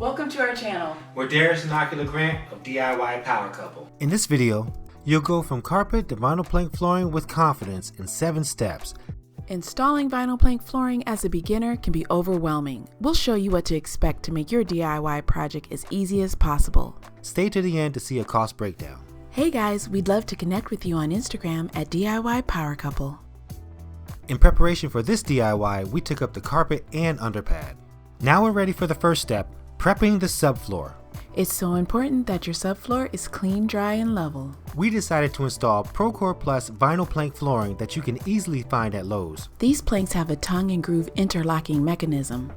Welcome to our channel. We're Darius and Ocular Grant of DIY Power Couple. In this video, you'll go from carpet to vinyl plank flooring with confidence in 7 steps. Installing vinyl plank flooring as a beginner can be overwhelming. We'll show you what to expect to make your DIY project as easy as possible. Stay to the end to see a cost breakdown. Hey guys, we'd love to connect with you on Instagram at DIY Power Couple. In preparation for this DIY, we took up the carpet and underpad. Now we're ready for the first step, prepping the subfloor. It's so important that your subfloor is clean, dry, and level. We decided to install ProCore Plus vinyl plank flooring that you can easily find at Lowe's. These planks have a tongue and groove interlocking mechanism.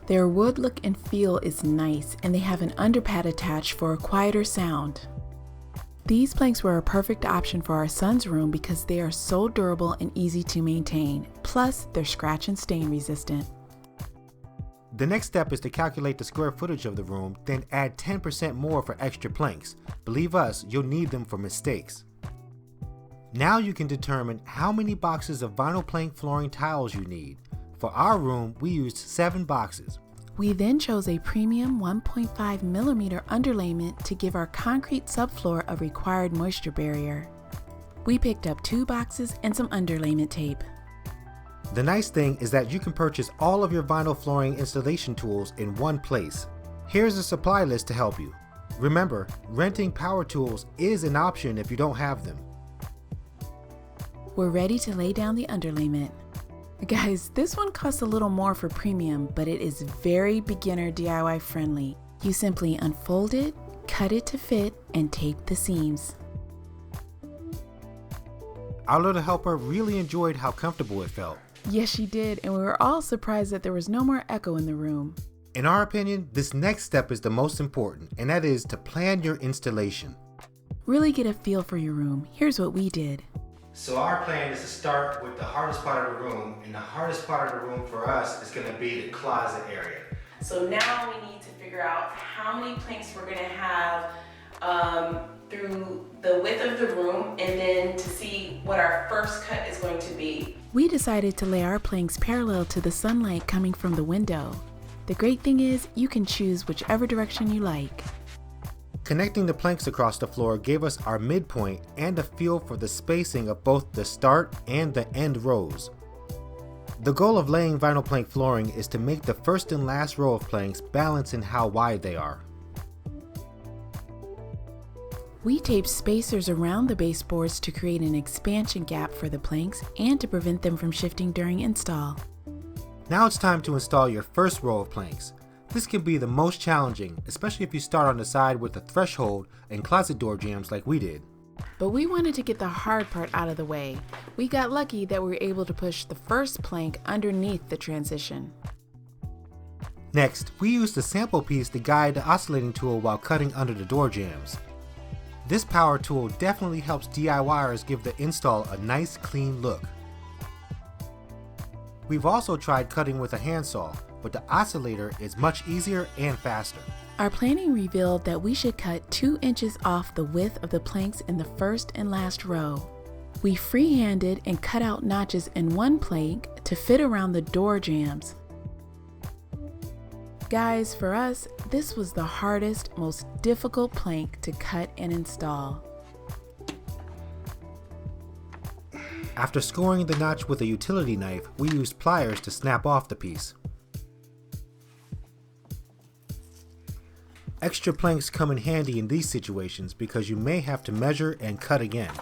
Their wood look and feel is nice, and they have an underpad attached for a quieter sound. These planks were a perfect option for our son's room because they are so durable and easy to maintain. Plus, they're scratch and stain resistant. The next step is to calculate the square footage of the room, then add 10% more for extra planks. Believe us, you'll need them for mistakes. Now you can determine how many boxes of vinyl plank flooring tiles you need. For our room, we used 7 boxes. We then chose a premium 1.5mm underlayment to give our concrete subfloor a required moisture barrier. We picked up 2 boxes and some underlayment tape. The nice thing is that you can purchase all of your vinyl flooring installation tools in one place. Here's a supply list to help you. Remember, renting power tools is an option if you don't have them. We're ready to lay down the underlayment. Guys, this one costs a little more for premium, but it is very beginner DIY friendly. You simply unfold it, cut it to fit, and tape the seams. Our little helper really enjoyed how comfortable it felt. Yes, she did, and we were all surprised that there was no more echo in the room. In our opinion, this next step is the most important, and that is to plan your installation. Really get a feel for your room. Here's what we did. So our plan is to start with the hardest part of the room, and the hardest part of the room for us is going to be the closet area. So now we need to figure out how many planks we're going to have through the width of the room, and then to see what our first cut is going to be. We decided to lay our planks parallel to the sunlight coming from the window. The great thing is you can choose whichever direction you like. Connecting the planks across the floor gave us our midpoint and a feel for the spacing of both the start and the end rows. The goal of laying vinyl plank flooring is to make the first and last row of planks balance in how wide they are. We taped spacers around the baseboards to create an expansion gap for the planks and to prevent them from shifting during install. Now it's time to install your first row of planks. This can be the most challenging, especially if you start on the side with a threshold and closet door jambs like we did. But we wanted to get the hard part out of the way. We got lucky that we were able to push the first plank underneath the transition. Next, we used a sample piece to guide the oscillating tool while cutting under the door jambs. This power tool definitely helps DIYers give the install a nice clean look. We've also tried cutting with a handsaw, but the oscillator is much easier and faster. Our planning revealed that we should cut 2 inches off the width of the planks in the first and last row. We freehanded and cut out notches in one plank to fit around the door jambs. Guys, for us, this was the hardest, most difficult plank to cut and install. After scoring the notch with a utility knife, we used pliers to snap off the piece. Extra planks come in handy in these situations because you may have to measure and cut again.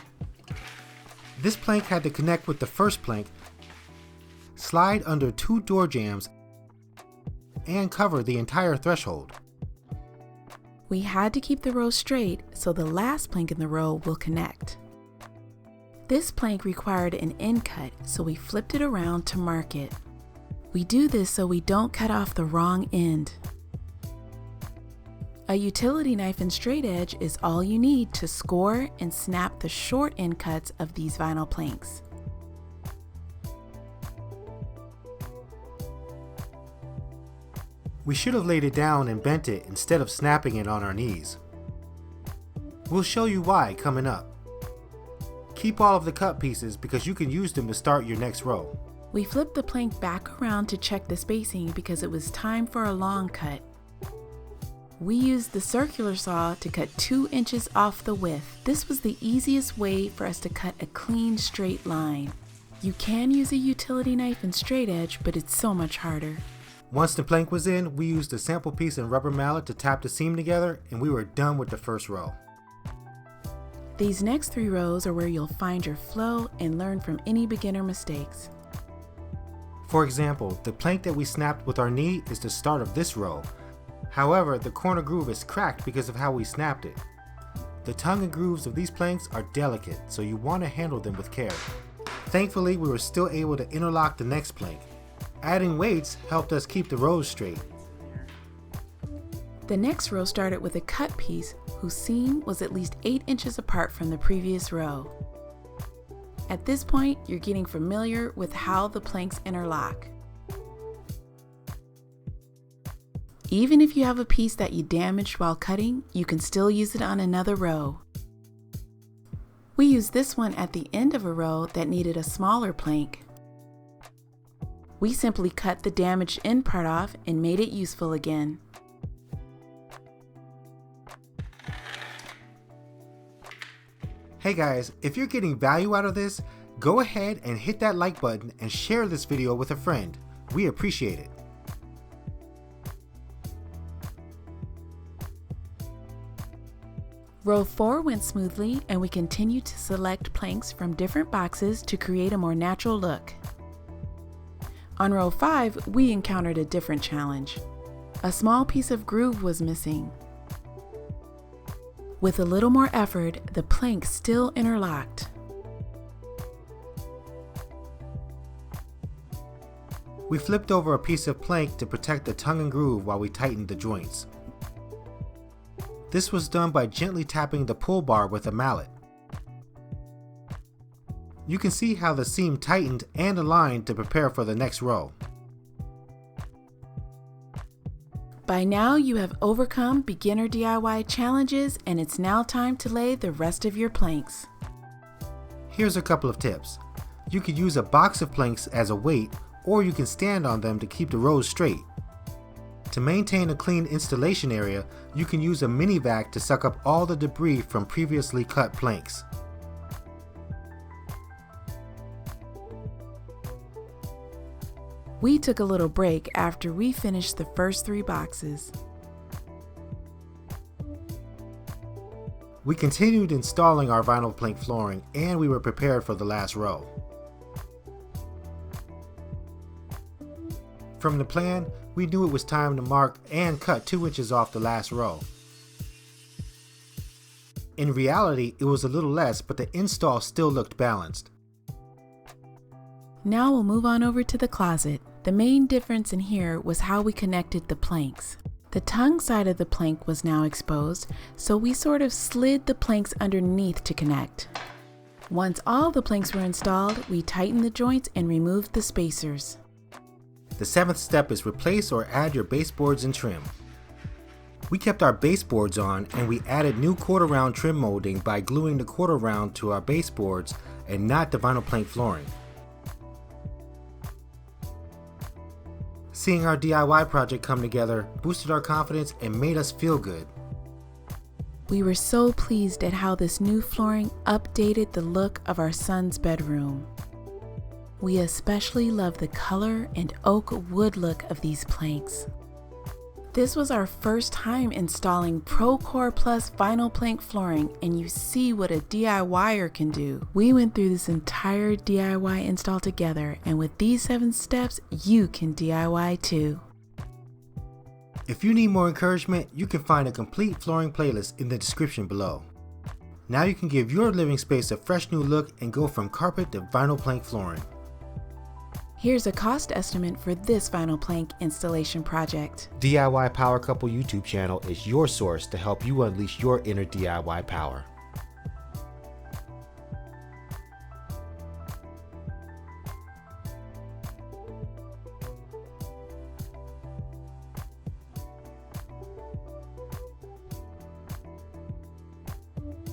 This plank had to connect with the first plank, slide under 2 door jambs, and cover the entire threshold. We had to keep the row straight so the last plank in the row will connect. This plank required an end cut, so we flipped it around to mark it. We do this so we don't cut off the wrong end. A utility knife and straight edge is all you need to score and snap the short end cuts of these vinyl planks. We should have laid it down and bent it instead of snapping it on our knees. We'll show you why coming up. Keep all of the cut pieces because you can use them to start your next row. We flipped the plank back around to check the spacing because it was time for a long cut. We used the circular saw to cut 2 inches off the width. This was the easiest way for us to cut a clean, straight line. You can use a utility knife and straight edge, but it's so much harder. Once the plank was in, we used a sample piece and rubber mallet to tap the seam together, and we were done with the first row. These next 3 rows are where you'll find your flow and learn from any beginner mistakes. For example, the plank that we snapped with our knee is the start of this row. However, the corner groove is cracked because of how we snapped it. The tongue and grooves of these planks are delicate, so you want to handle them with care. Thankfully, we were still able to interlock the next plank. Adding weights helped us keep the rows straight. The next row started with a cut piece whose seam was at least 8 inches apart from the previous row. At this point, you're getting familiar with how the planks interlock. Even if you have a piece that you damaged while cutting, you can still use it on another row. We used this one at the end of a row that needed a smaller plank. We simply cut the damaged end part off and made it useful again. Hey guys, if you're getting value out of this, go ahead and hit that like button and share this video with a friend. We appreciate it. Row 4 went smoothly, and we continued to select planks from different boxes to create a more natural look. On row 5, we encountered a different challenge. A small piece of groove was missing. With a little more effort, the plank still interlocked. We flipped over a piece of plank to protect the tongue and groove while we tightened the joints. This was done by gently tapping the pull bar with a mallet. You can see how the seam tightened and aligned to prepare for the next row. By now you have overcome beginner DIY challenges, and it's now time to lay the rest of your planks. Here's a couple of tips. You could use a box of planks as a weight, or you can stand on them to keep the rows straight. To maintain a clean installation area, you can use a mini vac to suck up all the debris from previously cut planks. We took a little break after we finished the first 3 boxes. We continued installing our vinyl plank flooring, and we were prepared for the last row. From the plan, we knew it was time to mark and cut 2 inches off the last row. In reality, it was a little less, but the install still looked balanced. Now we'll move on over to the closet. The main difference in here was how we connected the planks. The tongue side of the plank was now exposed, so we sort of slid the planks underneath to connect. Once all the planks were installed, we tightened the joints and removed the spacers. The 7th step is replace or add your baseboards and trim. We kept our baseboards on, and we added new quarter round trim molding by gluing the quarter round to our baseboards and not the vinyl plank flooring. Seeing our DIY project come together boosted our confidence and made us feel good. We were so pleased at how this new flooring updated the look of our son's bedroom. We especially love the color and oak wood look of these planks. This was our first time installing ProCore Plus vinyl plank flooring, and you see what a DIYer can do. We went through this entire DIY install together, and with these 7 steps, you can DIY too. If you need more encouragement, you can find a complete flooring playlist in the description below. Now you can give your living space a fresh new look and go from carpet to vinyl plank flooring. Here's a cost estimate for this vinyl plank installation project. DIY Power Couple YouTube channel is your source to help you unleash your inner DIY power.